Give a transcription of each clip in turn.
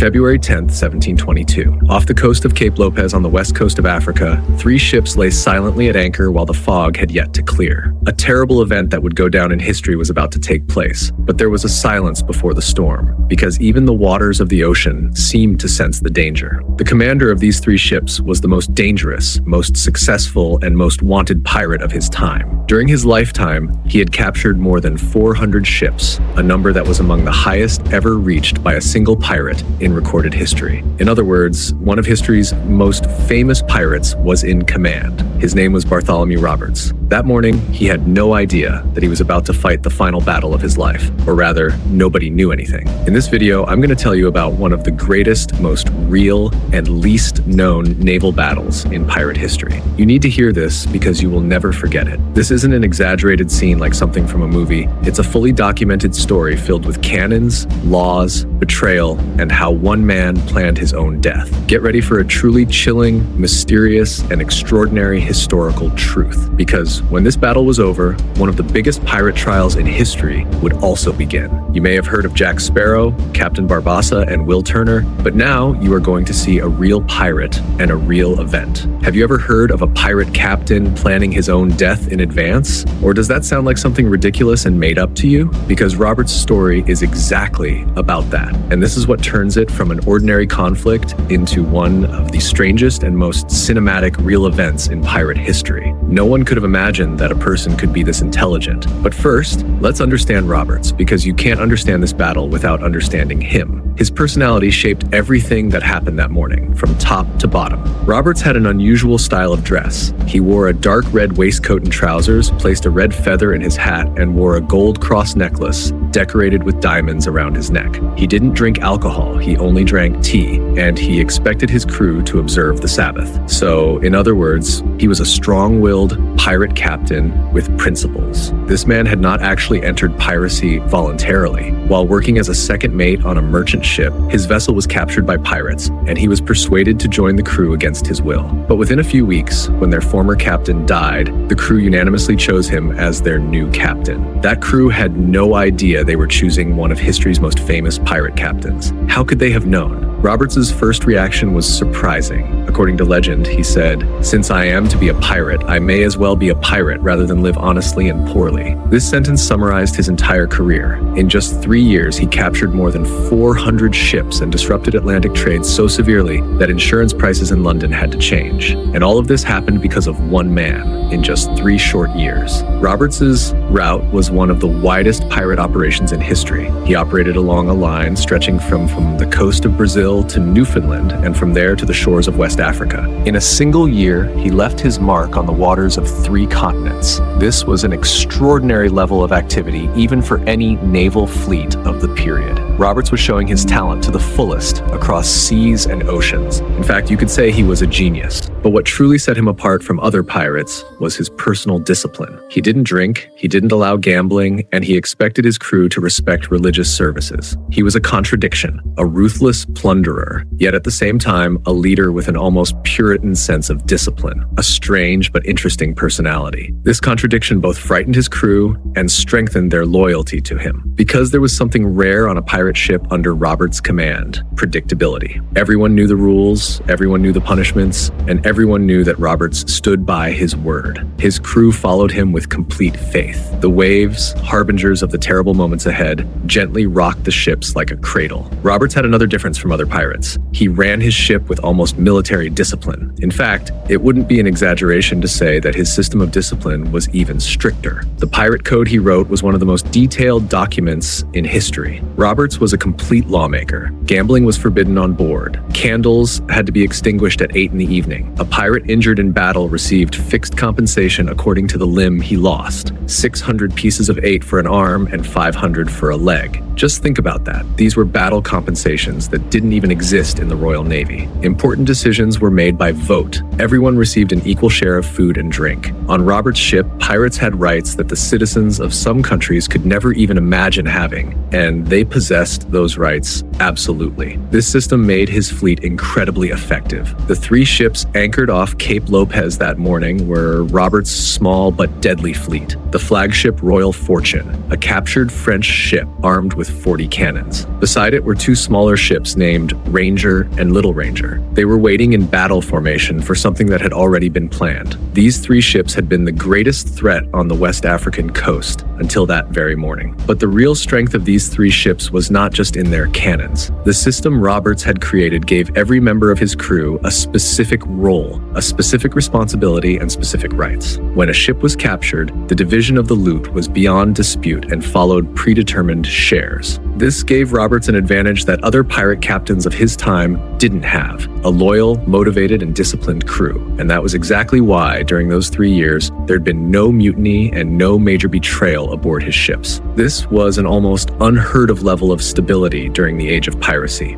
February 10th, 1722. Off the coast of Cape Lopez on the west coast of Africa, 3 ships lay silently at anchor while the fog had yet to clear. A terrible event that would go down in history was about to take place, but there was a silence before the storm, because even the waters of the ocean seemed to sense the danger. The commander of these 3 ships was the most dangerous, most successful, and most wanted pirate of his time. During his lifetime, he had captured more than 400 ships, a number that was among the highest ever reached by a single pirate in recorded history. In other words, one of history's most famous pirates was in command. His name was Bartholomew Roberts. That morning, he had no idea that he was about to fight the final battle of his life, or rather, nobody knew anything. In this video, I'm going to tell you about one of the greatest, most real, and least known naval battles in pirate history. You need to hear this because you will never forget it. This isn't an exaggerated scene like something from a movie. It's a fully documented story filled with cannons, laws, betrayal, and how one man planned his own death. Get ready for a truly chilling, mysterious, and extraordinary historical truth, because when this battle was over, one of the biggest pirate trials in history would also begin. You may have heard of Jack Sparrow, Captain Barbossa, and Will Turner, but now you are going to see a real pirate and a real event. Have you ever heard of a pirate captain planning his own death in advance? Or does that sound like something ridiculous and made up to you? Because Robert's story is exactly about that. And this is what turns it from an ordinary conflict into one of the strangest and most cinematic real events in pirate history. No one could have imagined that a person could be this intelligent. But first, let's understand Roberts, because you can't understand this battle without understanding him. His personality shaped everything that happened that morning, from top to bottom. Roberts had an unusual style of dress. He wore a dark red waistcoat and trousers, placed a red feather in his hat, and wore a gold cross necklace decorated with diamonds around his neck. He didn't drink alcohol, he only drank tea, and he expected his crew to observe the Sabbath. So, in other words, he was a strong-willed pirate captain with principles. This man had not actually entered piracy voluntarily. While working as a second mate on a merchant ship, his vessel was captured by pirates, and he was persuaded to join the crew against his will. But within a few weeks, when their former captain died, the crew unanimously chose him as their new captain. That crew had no idea they were choosing one of history's most famous pirate captains. How could they have known? Roberts's first reaction was surprising. According to legend, he said, "Since I am to be a pirate, I may as well be a pirate rather than live honestly and poorly." This sentence summarized his entire career. In just 3 years, he captured more than 400 ships and disrupted Atlantic trade so severely that insurance prices in London had to change. And all of this happened because of one man in just 3 short years. Roberts's route was one of the widest pirate operations in history. He operated along a line stretching from the coast of Brazil to Newfoundland, and from there to the shores of West Africa. In a single year, he left his mark on the waters of 3 continents. This was an extraordinary level of activity, even for any naval fleet of the period. Roberts was showing his talent to the fullest across seas and oceans. In fact, you could say he was a genius. But what truly set him apart from other pirates was his personal discipline. He didn't drink, he didn't allow gambling, and he expected his crew to respect religious services. He was a contradiction, a ruthless plunderer, yet at the same time, a leader with an almost Puritan sense of discipline, a strange but interesting personality. This contradiction both frightened his crew and strengthened their loyalty to him. Because there was something rare on a pirate ship under Roberts' command: predictability. Everyone knew the rules, everyone knew the punishments, and everyone knew that Roberts stood by his word. His crew followed him with complete faith. The waves, harbingers of the terrible moments ahead, gently rocked the ships like a cradle. Roberts had another difference from other pirates. He ran his ship with almost military discipline. In fact, it wouldn't be an exaggeration to say that his system of discipline was even stricter. The pirate code he wrote was one of the most detailed documents in history. Roberts was a complete lawmaker. Gambling was forbidden on board. Candles had to be extinguished at 8 in the evening. A pirate injured in battle received fixed compensation according to the limb he lost. 600 pieces of 8 for an arm and 500 for a leg. Just think about that. These were battle compensations that didn't even exist in the Royal Navy. Important decisions were made by vote. Everyone received an equal share of food and drink. On Robert's ship, pirates had rights that the citizens of some countries could never even imagine having, and they possessed possessed those rights? Absolutely. This system made his fleet incredibly effective. The 3 ships anchored off Cape Lopez that morning were Roberts' small but deadly fleet, the flagship Royal Fortune, a captured French ship armed with 40 cannons. Beside it were 2 smaller ships named Ranger and Little Ranger. They were waiting in battle formation for something that had already been planned. These 3 ships had been the greatest threat on the West African coast until that very morning. But the real strength of these 3 ships was not just in their cannons. The system Roberts had created gave every member of his crew a specific role, a specific responsibility, and specific rights. When a ship was captured, the division of the loot was beyond dispute and followed predetermined shares. This gave Roberts an advantage that other pirate captains of his time didn't have: a loyal, motivated, and disciplined crew. And that was exactly why, during those 3 years, there'd been no mutiny and no major betrayal aboard his ships. This was an almost unheard of level of stability during the age of piracy,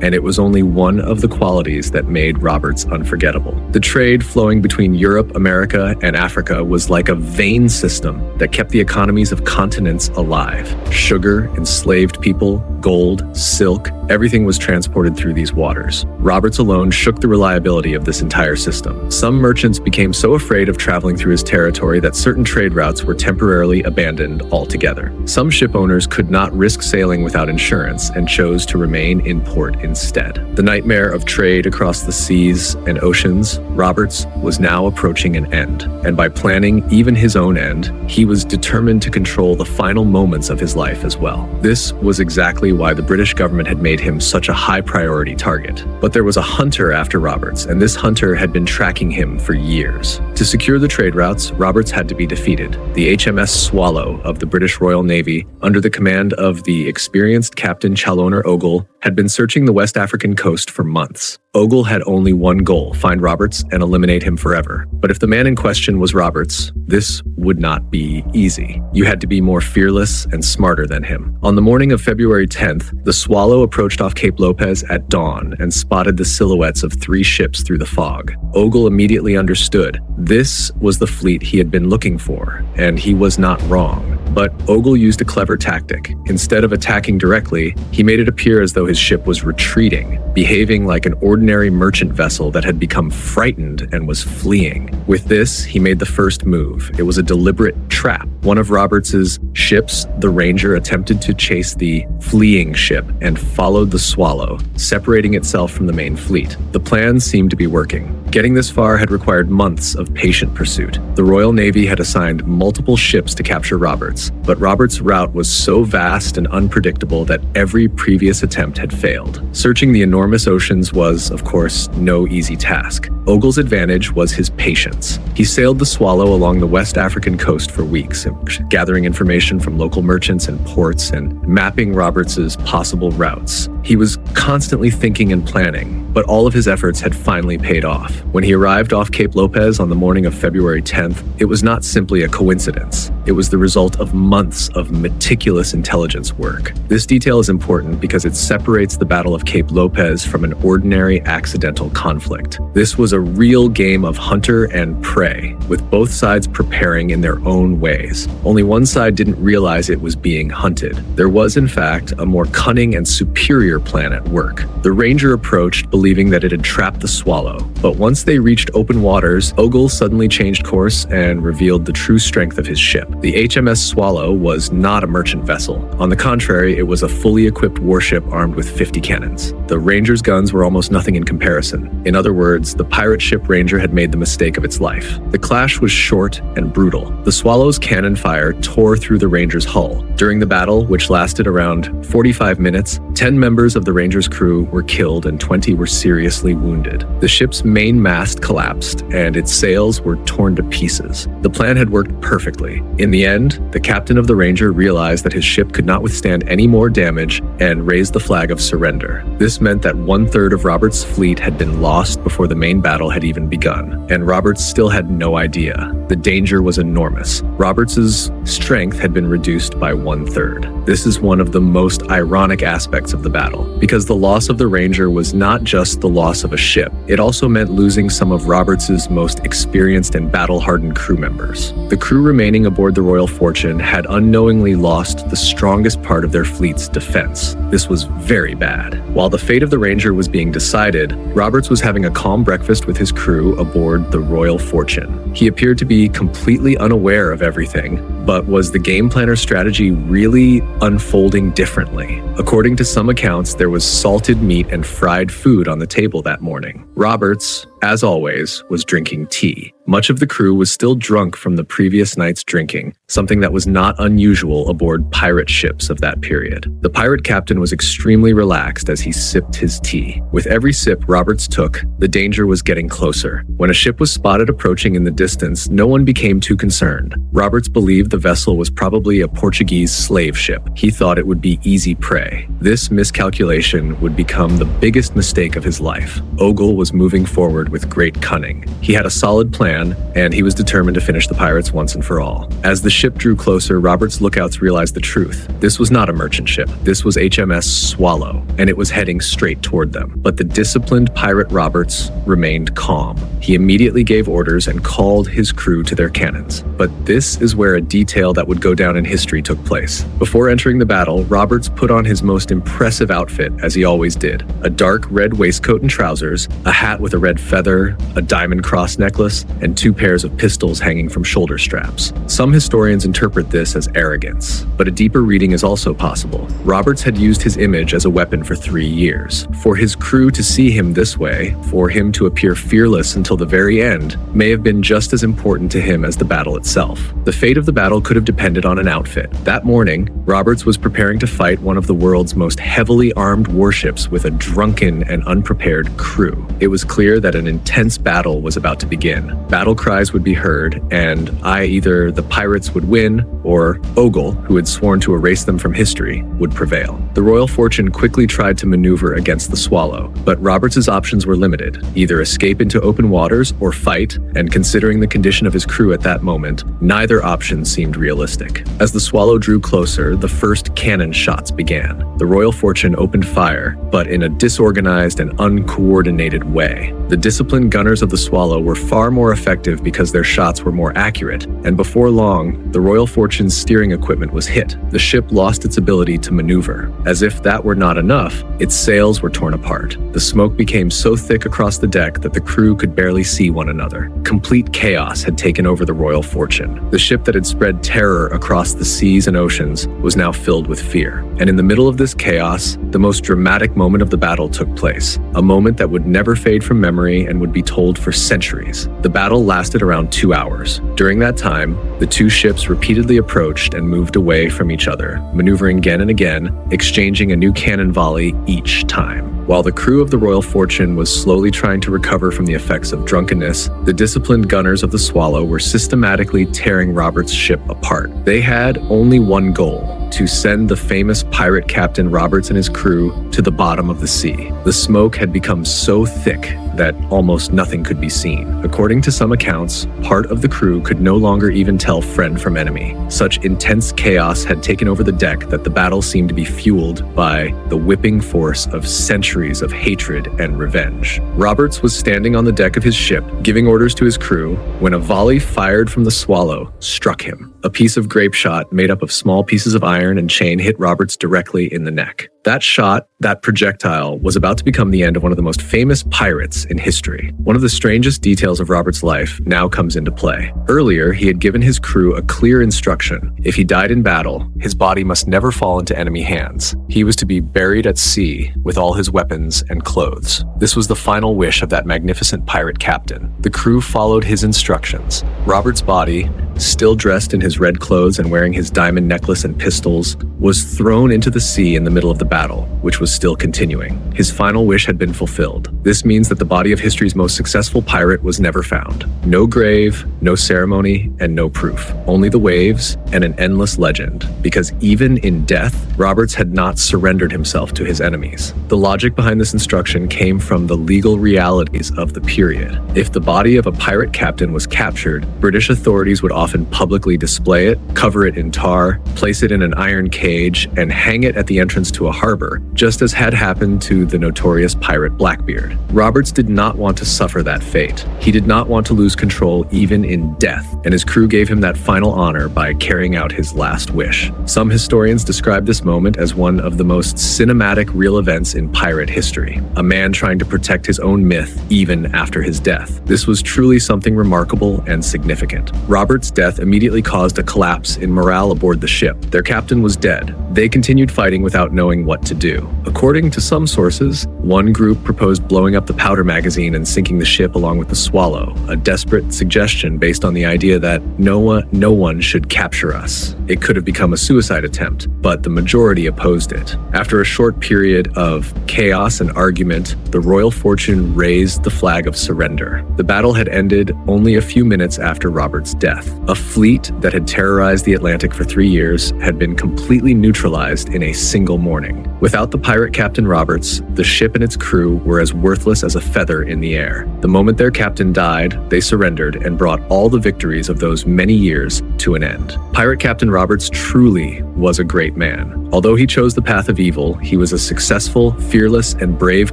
and it was only one of the qualities that made Roberts unforgettable. The trade flowing between Europe, America, and Africa was like a vein system that kept the economies of continents alive. Sugar, enslaved people, gold, silk, everything was transported through these waters. Roberts alone shook the reliability of this entire system. Some merchants became so afraid of traveling through his territory that certain trade routes were temporarily abandoned altogether. Some ship owners could not risk sailing without insurance and chose to remain in port instead. The nightmare of trade across the seas and oceans, Roberts was now approaching an end. And by planning even his own end, he was determined to control the final moments of his life as well. This was exactly why the British government had made him such a high priority target. But there was a hunter after Roberts, and this hunter had been tracking him for years. To secure the trade routes, Roberts had to be defeated. The HMS Swallow of the British Royal Navy, under the command of the experienced Captain Chaloner Ogle, had been searching the West African coast for months. Ogle had only one goal: find Roberts and eliminate him forever. But if the man in question was Roberts, this would not be easy. You had to be more fearless and smarter than him. On the morning of February 10th, the Swallow approached off Cape Lopez at dawn and spotted the silhouettes of 3 ships through the fog. Ogle immediately understood this was the fleet he had been looking for, and he was not wrong. But Ogle used a clever tactic. Instead of attacking directly, he made it appear as though his ship was retreating, behaving like an ordinary merchant vessel that had become frightened and was fleeing. With this, he made the first move. It was a deliberate trap. One of Roberts's ships, the Ranger, attempted to chase the fleeing ship and followed the Swallow, separating itself from the main fleet. The plan seemed to be working. Getting this far had required months of patient pursuit. The Royal Navy had assigned multiple ships to capture Roberts, but Roberts' route was so vast and unpredictable that every previous attempt had failed. Searching the enormous oceans was, of course, no easy task. Ogle's advantage was his patience. He sailed the Swallow along the West African coast for weeks, gathering information from local merchants and ports and mapping Roberts's possible routes. He was constantly thinking and planning, but all of his efforts had finally paid off. When he arrived off Cape Lopez on the morning of February 10th, it was not simply a coincidence. It was the result of months of meticulous intelligence work. This detail is important because it separates the Battle of Cape Lopez from an ordinary accidental conflict. This was a real game of hunter and prey, with both sides preparing in their own ways. Only one side didn't realize it was being hunted. There was, in fact, a more cunning and superior plan at work. The Ranger approached, believing that it had trapped the Swallow. But once they reached open waters, Ogle suddenly changed course and revealed the true strength of his ship. The HMS Swallow was not a merchant vessel. On the contrary, it was a fully equipped warship armed with 50 cannons. The Ranger's guns were almost nothing in comparison. In other words, the pirate ship Ranger had made the mistake of its life. The clash was short and brutal. The Swallow's cannon fire tore through the Ranger's hull. During the battle, which lasted around 45 minutes, 10 members of the Ranger's crew were killed and 20 were seriously wounded. The ship's main mast collapsed and its sails were torn to pieces. The plan had worked perfectly. In the end, the captain of the Ranger realized that his ship could not withstand any more damage and raised the flag of surrender. This meant that 1/3 of Roberts' fleet had been lost before the main battle had even begun, and Roberts still had no idea. The danger was enormous. Roberts's strength had been reduced by 1/3. This is one of the most ironic aspects of the battle, because the loss of the Ranger was not just the loss of a ship. It also meant losing some of Roberts's most experienced and battle-hardened crew members. The crew remaining aboard the Royal Fortune had unknowingly lost the strongest part of their fleet's defense. This was very bad. While the fate of the Ranger was being decided, Roberts was having a calm breakfast with his crew aboard the Royal Fortune. He appeared to be completely unaware of everything, but was the game planner's strategy really unfolding differently? According to some accounts, there was salted meat and fried food on the table that morning. Roberts, as always, was drinking tea. Much of the crew was still drunk from the previous night's drinking, something that was not unusual aboard pirate ships of that period. The pirate captain was extremely relaxed as he sipped his tea. With every sip Roberts took, the danger was getting closer. When a ship was spotted approaching in the distance, no one became too concerned. Roberts believed the vessel was probably a Portuguese slave ship. He thought it would be easy prey. This miscalculation would become the biggest mistake of his life. Ogle was moving forward with great cunning. He had a solid plan, and he was determined to finish the pirates once and for all. As the ship drew closer, Robert's lookouts realized the truth. This was not a merchant ship. This was HMS Swallow, and it was heading straight toward them. But the disciplined pirate Roberts remained calm. He immediately gave orders and called his crew to their cannons. But this is where a detail that would go down in history took place. Before entering the battle, Roberts put on his most impressive outfit, as he always did. A dark red waistcoat and trousers, a hat with a red feather, a diamond cross necklace, and 2 pairs of pistols hanging from shoulder straps. Some historians interpret this as arrogance, but a deeper reading is also possible. Roberts had used his image as a weapon for 3 years. For his crew to see him this way, for him to appear fearless until the very end, may have been just as important to him as the battle itself. The fate of the battle could have depended on an outfit. That morning, Roberts was preparing to fight one of the world's most heavily armed warships with a drunken and unprepared crew. It was clear that an intense battle was about to begin. Battle cries would be heard, and either the pirates would win, or Ogle, who had sworn to erase them from history, would prevail. The Royal Fortune quickly tried to maneuver against the Swallow, but Roberts's options were limited: either escape into open waters or fight, and considering the condition of his crew at that moment, neither option seemed realistic. As the Swallow drew closer, the first cannon shots began. The Royal Fortune opened fire, but in a disorganized and uncoordinated way. The disciplined gunners of the Swallow were far more effective because their shots were more accurate, and before long, the Royal Fortune's steering equipment was hit. The ship lost its ability to maneuver. As if that were not enough, its sails were torn apart. The smoke became so thick across the deck that the crew could barely see one another. Complete chaos had taken over the Royal Fortune. The ship that had spread terror across the seas and oceans was now filled with fear. And in the middle of this chaos, the most dramatic moment of the battle took place, a moment that would never fade from memory and would be told for centuries. The battle lasted around 2 hours. During that time, the 2 ships repeatedly approached and moved away from each other, maneuvering again and again, exchanging a new cannon volley each time. While the crew of the Royal Fortune was slowly trying to recover from the effects of drunkenness, the disciplined gunners of the Swallow were systematically tearing Roberts' ship apart. They had only one goal: to send the famous pirate Captain Roberts and his crew to the bottom of the sea. The smoke had become so thick that almost nothing could be seen. According to some accounts, part of the crew could no longer even tell friend from enemy. Such intense chaos had taken over the deck that the battle seemed to be fueled by the whipping force of centuries of hatred and revenge. Roberts was standing on the deck of his ship, giving orders to his crew, when a volley fired from the Swallow struck him. A piece of grape shot made up of small pieces of iron and chain hit Roberts directly in the neck. That shot, that projectile, was about to become the end of one of the most famous pirates in history. One of the strangest details of Roberts' life now comes into play. Earlier, he had given his crew a clear instruction: if he died in battle, his body must never fall into enemy hands. He was to be buried at sea with all his weapons and clothes. This was the final wish of that magnificent pirate captain. The crew followed his instructions. Roberts' body, still dressed in his red clothes and wearing his diamond necklace and pistols, was thrown into the sea in the middle of the battle, which was still continuing. His final wish had been fulfilled. This means that the body of history's most successful pirate was never found. No grave, no ceremony, and no proof. Only the waves and an endless legend. Because even in death, Roberts had not surrendered himself to his enemies. The logic behind this instruction came from the legal realities of the period. If the body of a pirate captain was captured, British authorities would often publicly display it, cover it in tar, place it in an iron cage, and hang it at the entrance to a harbor, just as had happened to the notorious pirate Blackbeard. Roberts did not want to suffer that fate. He did not want to lose control even in death, and his crew gave him that final honor by carrying out his last wish. Some historians describe this moment as one of the most cinematic real events in pirate history, a man trying to protect his own myth even after his death. This was truly something remarkable and significant. Roberts' death immediately caused a collapse in morale aboard the ship. Their captain was dead. They continued fighting without knowing what to do. According to some sources, one group proposed blowing up the powder magazine and sinking the ship along with the Swallow, a desperate suggestion based on the idea that no one should capture us. It could have become a suicide attempt, but the majority opposed it. After a short period of chaos and argument, the Royal Fortune raised the flag of surrender. The battle had ended only a few minutes after Roberts' death. A fleet that had terrorized the Atlantic for 3 years had been completely neutralized in a single morning. Without the pirate Captain Roberts, the ship and its crew were as worthless as a feather in the air. The moment their captain died, they surrendered and brought all the victories of those many years to an end. Pirate Captain Roberts truly was a great man. Although he chose the path of evil, he was a successful, fearless, and brave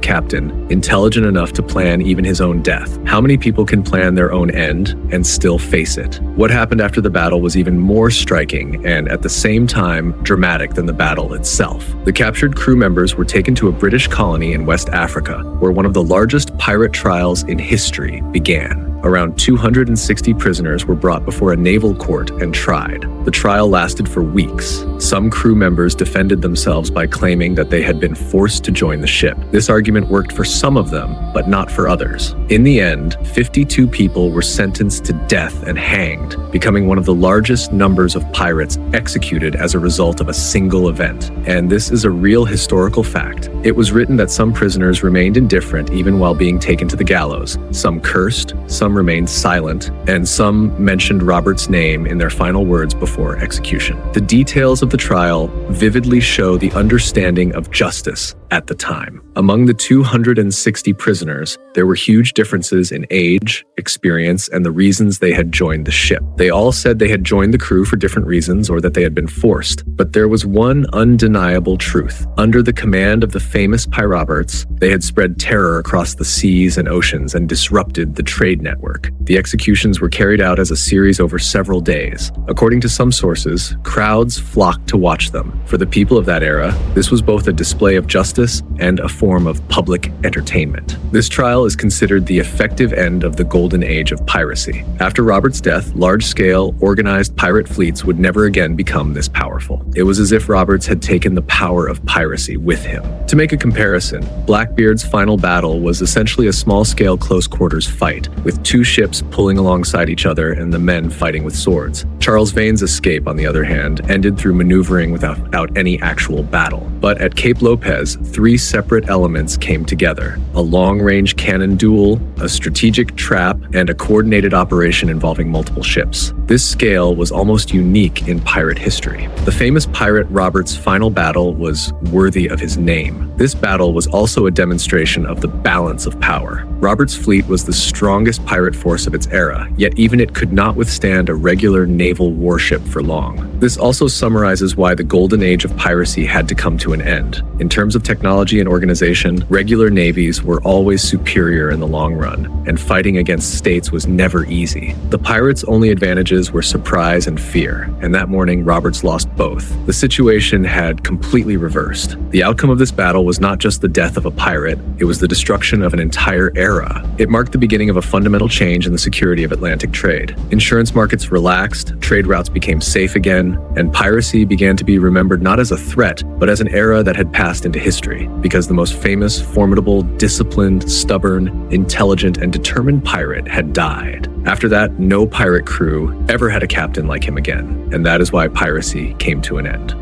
captain, intelligent enough to plan even his own death. How many people can plan their own end and still face it? What happened after the battle was even more striking and, at the same time, dramatic than the battle itself. The captured crew members were taken to a British colony in West Africa, where one of the largest pirate trials in history began. Around 260 prisoners were brought before a naval court and tried. The trial lasted for weeks. Some crew members defended themselves by claiming that they had been forced to join the ship. This argument worked for some of them, but not for others. In the end, 52 people were sentenced to death and hanged, becoming one of the largest numbers of pirates executed as a result of a single event. And this is a real historical fact. It was written that some prisoners remained indifferent even while being taken to the gallows. Some cursed, some remained silent, and some mentioned Robert's name in their final words before execution. The details of the trial vividly show the understanding of justice at the time. Among the 260 prisoners, there were huge differences in age, experience, and the reasons they had joined the ship. They all said they had joined the crew for different reasons or that they had been forced, but there was one undeniable truth. Under the command of the famous Roberts, they had spread terror across the seas and oceans and disrupted the trade network. The executions were carried out as a series over several days. According to some sources, crowds flocked to watch them. For the people of that era, this was both a display of justice and a form of public entertainment. This trial is considered the effective end of the golden age of piracy. After Robert's death, large-scale, organized pirate fleets would never again become this powerful. It was as if Roberts had taken the power of piracy with him. To make a comparison, Blackbeard's final battle was essentially a small-scale close-quarters fight, with two ships pulling alongside each other and the men fighting with swords. Charles Vane's escape, on the other hand, ended through maneuvering without any actual battle. But at Cape Lopez, 3 separate elements came together: a long-range cannon duel, a strategic trap, and a coordinated operation involving multiple ships. This scale was almost unique in pirate history. The famous pirate Roberts' final battle was worthy of his name. This battle was also a demonstration of the balance of power. Roberts' fleet was the strongest pirate force of its era, yet even it could not withstand a regular naval warship for long. This also summarizes why the golden age of piracy had to come to an end. In terms of technology and organization, regular navies were always superior in the long run, and fighting against states was never easy. The pirates' only advantages were surprise and fear, and that morning Roberts lost both. The situation had completely reversed. The outcome of this battle was not just the death of a pirate, it was the destruction of an entire era. It marked the beginning of a fundamental change in the security of Atlantic trade. Insurance markets relaxed, trade routes became safe again, and piracy began to be remembered not as a threat, but as an era that had passed into history, because the most famous, formidable, disciplined, stubborn, intelligent, and determined pirate had died. After that, no pirate crew ever had a captain like him again, and that is why piracy came to an end.